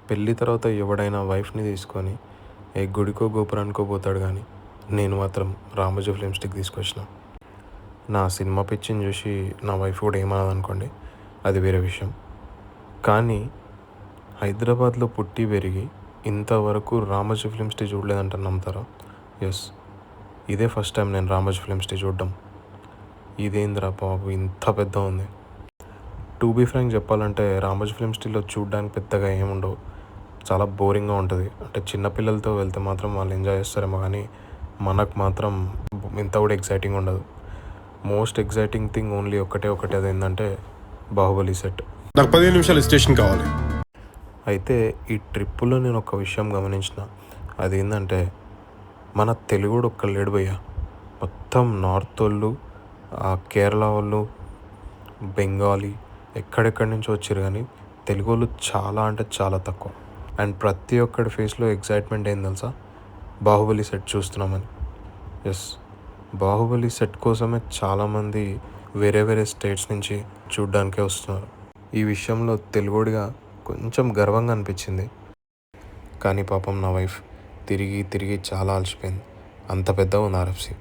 పెళ్ళి తర్వాత ఎవడైనా వైఫ్ని తీసుకొని ఏ గుడికో గోపురానికో పోతాడు, కానీ నేను మాత్రం రామోజీ ఫిలిం స్టిక్ తీసుకొచ్చిన. నా సినిమా పిచ్చిని చూసి నా వైఫ్ కూడా ఏమన్నది అనుకోండి, అది వేరే విషయం. కానీ హైదరాబాద్లో పుట్టి పెరిగి ఇంతవరకు రామోజీ ఫిలిం స్టిక్ చూడలేదంటే నమ్ముతారా? ఎస్, ఇదే ఫస్ట్ టైం నేను రామోజీ ఫిలిం స్టిక్ చూడడం. ఇదేంద్రా బాబు ఇంత పెద్ద ఉంది. టు బీ ఫ్రాంక్ చెప్పాలంటే రామోజీ ఫిలిం స్టిక్లో చూడడానికి పెద్దగా ఏముండవు, చాలా బోరింగ్గా ఉంటుంది. అంటే చిన్నపిల్లలతో వెళ్తే మాత్రం వాళ్ళు ఎంజాయ్ చేస్తారేమో, కానీ మనకు మాత్రం ఇంత కూడా ఎగ్జైటింగ్ ఉండదు. మోస్ట్ ఎగ్జైటింగ్ థింగ్ ఓన్లీ ఒకటే అది ఏంటంటే బాహుబలి సెట్. నాకు 15 నిమిషాలు స్టేషన్ కావాలి. అయితే ఈ ట్రిప్పులో నేను ఒక విషయం గమనించిన, అదేంటంటే మన తెలుగుడు ఒక్క లేడు భయ్య. మొత్తం నార్త్ వాళ్ళు, కేరళ వాళ్ళు, బెంగాలీ ఎక్కడెక్కడి నుంచో వచ్చారు, కానీ తెలుగు వాళ్ళు చాలా అంటే చాలా తక్కువ. అండ్ ప్రతి ఒక్కడి ఫేస్లో ఎగ్జైట్మెంట్ ఏం తెలుసా, బాహుబలి సెట్ చూస్తున్నామని. ఎస్, బాహుబలి సెట్ కోసమే చాలామంది వేరే స్టేట్స్ నుంచి చూడ్డానికే వస్తున్నారు. ఈ విషయంలో తెలుగుడిగా కొంచెం గర్వంగా అనిపించింది. కానీ పాపం నా వైఫ్ తిరిగి చాలా అలసిపోయింది. అంత పెద్దగా ఉంది ఆర్ఎఫ్సి.